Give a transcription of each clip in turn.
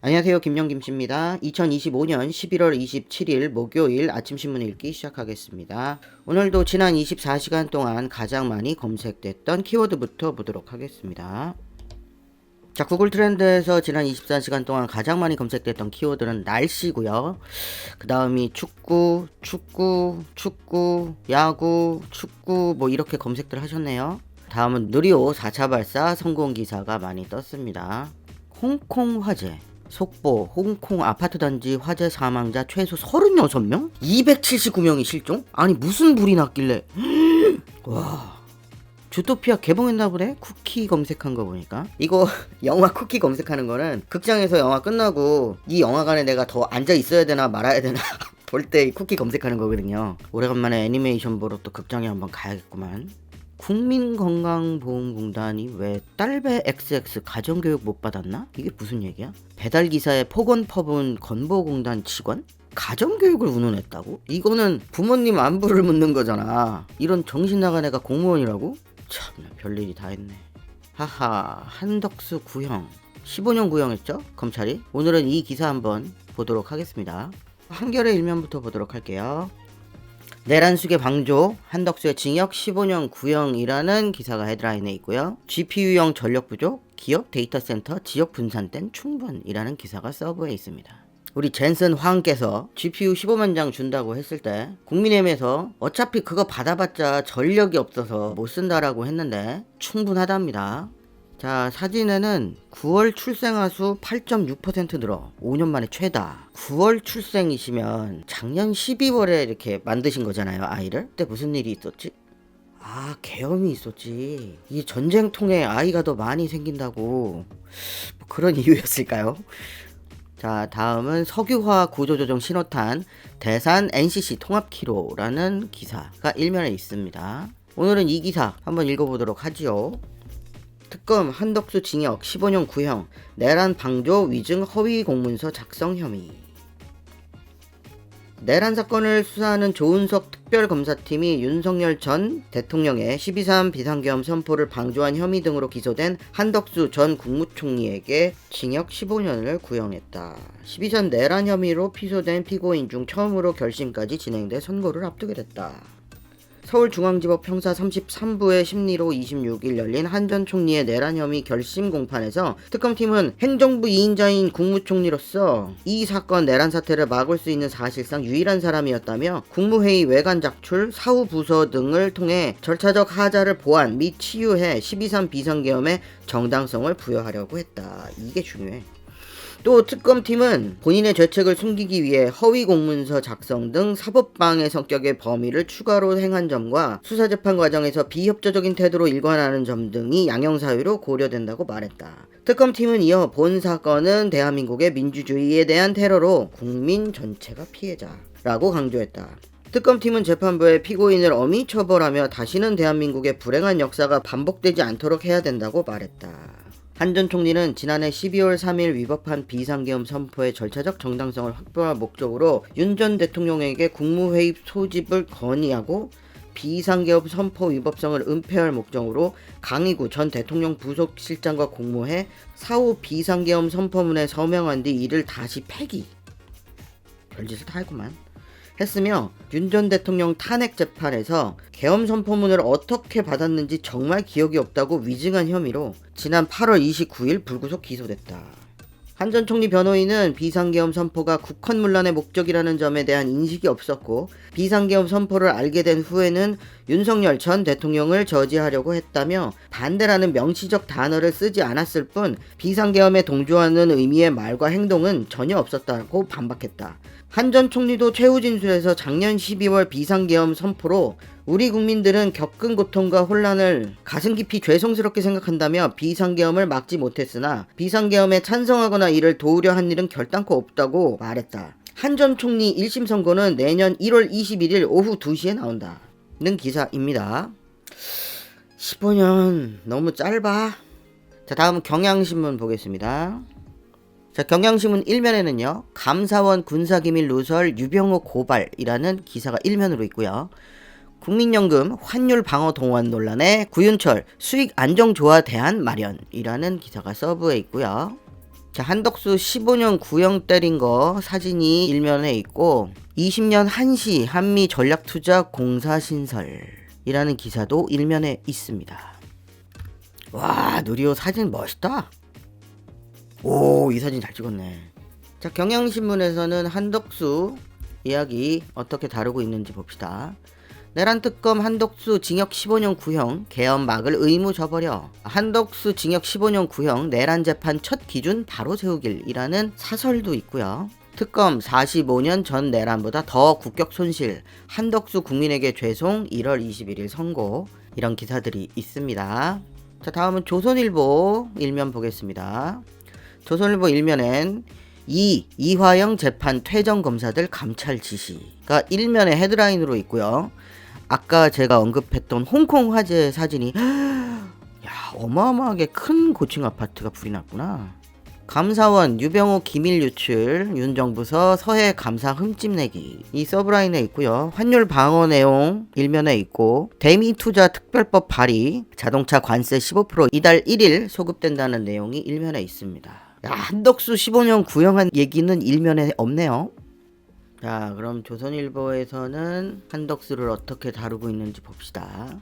안녕하세요. 김영김씨입니다. 2025년 11월 27일 목요일 아침 신문 읽기 시작하겠습니다. 오늘도 지난 24시간 동안 가장 많이 검색됐던 키워드부터 보도록 하겠습니다. 자, 구글 트렌드에서 지난 24시간 동안 가장 많이 검색됐던 키워드는 날씨고요. 그 다음이 축구, 야구, 축구 뭐 이렇게 검색들 하셨네요. 다음은 누리호 4차 발사 성공 기사가 많이 떴습니다. 홍콩 화재. 속보, 홍콩 아파트 단지 화재 사망자 최소 36명? 279명이 실종? 아니 무슨 불이 났길래 와, 주토피아 개봉했나 보네? 쿠키 검색한 거 보니까. 이거 영화 쿠키 검색하는 거는 극장에서 영화 끝나고 이 영화관에 내가 더 앉아 있어야 되나 말아야 되나 볼 때 쿠키 검색하는 거거든요. 오래간만에 애니메이션 보러 또 극장에 한번 가야겠구만. 국민건강보험공단이 왜 딸배 XX 가정교육 못 받았나? 이게 무슨 얘기야? 배달기사의 폭언 퍼본 건보공단 직원? 가정교육을 운운했다고? 이거는 부모님 안부를 묻는 거잖아. 이런 정신나간 애가 공무원이라고? 참 별일이 다 했네. 하하, 한덕수 구형 15년 구형했죠? 검찰이? 오늘은 이 기사 한번 보도록 하겠습니다. 한겨레 일면부터 보도록 할게요. 내란숙의 방조, 한덕수의 징역 15년 구형이라는 기사가 헤드라인에 있고요. GPU형 전력 부족, 기업 데이터센터 지역 분산된 충분이라는 기사가 서브에 있습니다. 우리 젠슨 황께서 GPU 15만 장 준다고 했을 때 국민의힘에서 어차피 그거 받아봤자 전력이 없어서 못 쓴다라고 했는데 충분하답니다. 자, 사진에는 9월 출생아 수 8.6% 늘어 5년 만에 최다. 9월 출생이시면 작년 12월에 이렇게 만드신 거잖아요, 아이를. 그때 무슨 일이 있었지? 아, 계엄이 있었지. 이 전쟁통에 아이가 더 많이 생긴다고 뭐 그런 이유였을까요? 자, 다음은 석유화 구조조정 신호탄 대산 NCC 통합키로라는 기사가 일면에 있습니다. 오늘은 이 기사 한번 읽어보도록 하지요. 특검 한덕수 징역 15년 구형 내란 방조 위증 허위 공문서 작성 혐의. 내란 사건을 수사하는 조은석 특별검사팀이 윤석열 전 대통령의 12.3 비상계엄 선포를 방조한 혐의 등으로 기소된 한덕수 전 국무총리에게 징역 15년을 구형했다. 12.3 내란 혐의로 피소된 피고인 중 처음으로 결심까지 진행돼 선고를 앞두게 됐다. 서울중앙지법 형사 33부의 심리로 26일 열린 한 전 총리의 내란 혐의 결심 공판에서 특검팀은 행정부 2인자인 국무총리로서 이 사건 내란 사태를 막을 수 있는 사실상 유일한 사람이었다며 국무회의 외관 작출, 사후 부서 등을 통해 절차적 하자를 보완 및 치유해 12.3 비상계엄의 정당성을 부여하려고 했다. 이게 중요해. 또 특검팀은 본인의 죄책을 숨기기 위해 허위 공문서 작성 등 사법방해 성격의 범위를 추가로 행한 점과 수사재판 과정에서 비협조적인 태도로 일관하는 점 등이 양형사유로 고려된다고 말했다. 특검팀은 이어 본 사건은 대한민국의 민주주의에 대한 테러로 국민 전체가 피해자라고 강조했다. 특검팀은 재판부에 피고인을 엄히 처벌하며 다시는 대한민국의 불행한 역사가 반복되지 않도록 해야 된다고 말했다. 한 전 총리는 지난해 12월 3일 위법한 비상계엄 선포의 절차적 정당성을 확보할 목적으로 윤 전 대통령에게 국무회의 소집을 건의하고 비상계엄 선포 위법성을 은폐할 목적으로 강희구 전 대통령 부속실장과 공모해 사후 비상계엄 선포문에 서명한 뒤 이를 다시 폐기. 별짓을 다 했구만. 했으며 윤 전 대통령 탄핵 재판에서 계엄 선포문을 어떻게 받았는지 정말 기억이 없다고 위증한 혐의로 지난 8월 29일 불구속 기소됐다. 한 전 총리 변호인은 비상계엄 선포가 국헌문란의 목적이라는 점에 대한 인식이 없었고 비상계엄 선포를 알게 된 후에는 윤석열 전 대통령을 저지하려고 했다며 반대라는 명시적 단어를 쓰지 않았을 뿐 비상계엄에 동조하는 의미의 말과 행동은 전혀 없었다고 반박했다. 한 전 총리도 최후 진술에서 작년 12월 비상계엄 선포로 우리 국민들은 겪은 고통과 혼란을 가슴 깊이 죄송스럽게 생각한다며 비상계엄을 막지 못했으나 비상계엄에 찬성하거나 이를 도우려 한 일은 결단코 없다고 말했다. 한 전 총리 1심 선고는 내년 1월 21일 오후 2시에 나온다는 기사입니다. 15년 너무 짧아. 자, 다음은 경향신문 보겠습니다. 자, 경향신문 1면에는요. 감사원 군사기밀 누설 유병호 고발이라는 기사가 1면으로 있고요. 국민연금 환율 방어 동원 논란에 구윤철 수익 안정조화 대안 마련이라는 기사가 서브에 있고요. 자, 한덕수 15년 구형 때린 거 사진이 일면에 있고 20년 한시 한미 전략투자 공사 신설이라는 기사도 일면에 있습니다. 와, 누리호 사진 멋있다. 오, 이 사진 잘 찍었네. 자, 경향신문에서는 한덕수 이야기 어떻게 다루고 있는지 봅시다. 내란 특검 한덕수 징역 15년 구형 개헌 막을 의무 져버려. 한덕수 징역 15년 구형 내란 재판 첫 기준 바로 세우길이라는 사설도 있고요. 특검 45년 전 내란보다 더 국격 손실. 한덕수 국민에게 죄송 1월 21일 선고. 이런 기사들이 있습니다. 자, 다음은 조선일보 일면 보겠습니다. 조선일보 일면엔 이화영 재판 퇴정 검사들 감찰 지시가 일면에 헤드라인으로 있고요. 아까 제가 언급했던 홍콩 화재 사진이 야, 어마어마하게 큰 고층 아파트가 불이 났구나. 감사원 유병호 기밀 유출 윤 정부서 서해 감사 흠집내기 이 서브라인에 있고요. 환율 방어 내용 일면에 있고 대미 투자 특별법 발의 자동차 관세 15% 이달 1일 소급된다는 내용이 일면에 있습니다. 야, 한덕수 15년 구형한 얘기는 일면에 없네요. 자, 그럼 조선일보에서는 한덕수를 어떻게 다루고 있는지 봅시다.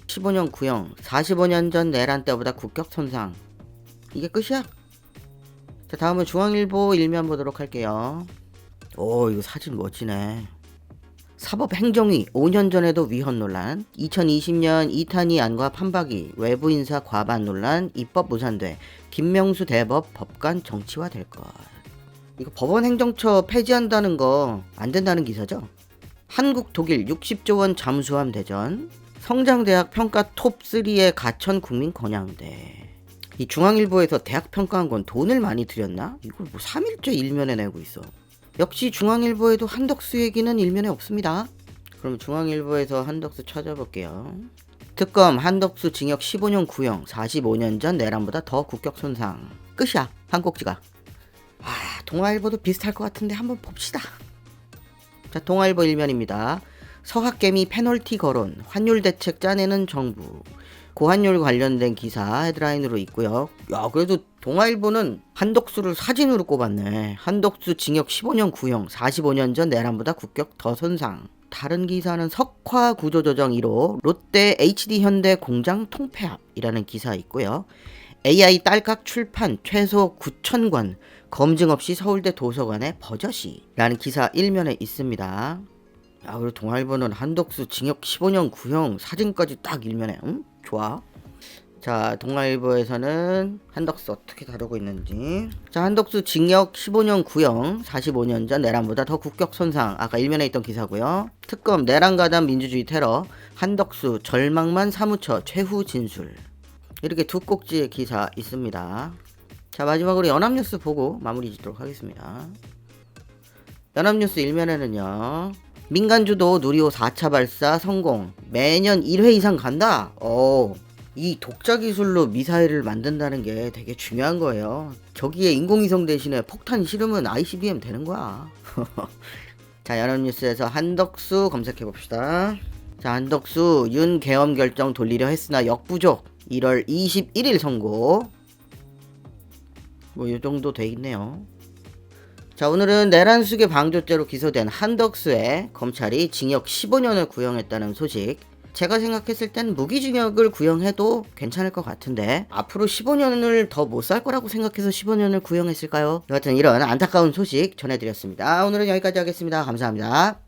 15년 구형 45년 전 내란 때보다 국격 손상. 이게 끝이야? 자, 다음은 중앙일보 일면 보도록 할게요. 오, 이거 사진 멋지네. 사법행정위 5년 전에도 위헌 논란, 2020년 이탄희 안과 판박이 외부 인사 과반 논란, 입법 무산돼 김명수 대법 법관 정치화 될 것. 이거 법원 행정처 폐지한다는 거 안 된다는 기사죠? 한국 독일 60조 원 잠수함 대전, 성장대학 평가 톱3의 가천 국민 건양대. 이 중앙일보에서 대학 평가한 건 돈을 많이 들였나? 이걸 뭐 3일째 일면에 내고 있어. 역시 중앙일보에도 한덕수 얘기는 일면에 없습니다. 그럼 중앙일보에서 한덕수 찾아볼게요. 특검 한덕수 징역 15년 구형 45년 전 내란보다 더 국격 손상. 끝이야. 한 꼭지가. 동아일보도 비슷할 것 같은데 한번 봅시다. 자, 동아일보 일면입니다. 서학개미 페널티 거론, 환율 대책 짜내는 정부. 고환율 관련된 기사 헤드라인으로 있고요. 야, 그래도 동아일보는 한덕수를 사진으로 꼽았네. 한덕수 징역 15년 구형 45년 전 내란보다 국격 더 손상. 다른 기사는 석화 구조조정 1호 롯데 HD현대 공장 통폐합이라는 기사 있고요. AI 딸깍 출판 최소 9,000권 검증 없이 서울대 도서관에 버젓이라는 기사 일면에 있습니다. 야, 그리고 동아일보는 한덕수 징역 15년 구형 사진까지 딱 일면에 좋아. 자, 동아일보에서는 한덕수 어떻게 다루고 있는지. 자, 한덕수 징역 15년 구형 45년 전 내란보다 더 국격 손상. 아까 일면에 있던 기사고요. 특검 내란 가담 민주주의 테러 한덕수 절망만 사무처 최후 진술. 이렇게 두 꼭지의 기사 있습니다. 자, 마지막으로 연합뉴스 보고 마무리 짓도록 하겠습니다. 연합뉴스 일면에는요. 민간주도 누리호 4차 발사 성공. 매년 1회 이상 간다. 이 독자 기술로 미사일을 만든다는 게 되게 중요한 거예요. 저기에 인공위성 대신에 폭탄 실으면 ICBM 되는 거야. 자, 연합뉴스에서 한덕수 검색해봅시다. 자, 한덕수 윤 계엄 결정 돌리려 했으나 역부족. 1월 21일 선고. 뭐 이 정도 돼 있네요. 자, 오늘은 내란 수괴 방조죄로 기소된 한덕수의 검찰이 징역 15년을 구형했다는 소식. 제가 생각했을 땐 무기징역을 구형해도 괜찮을 것 같은데 앞으로 15년을 더 못 살 거라고 생각해서 15년을 구형했을까요? 여하튼 이런 안타까운 소식 전해드렸습니다. 오늘은 여기까지 하겠습니다. 감사합니다.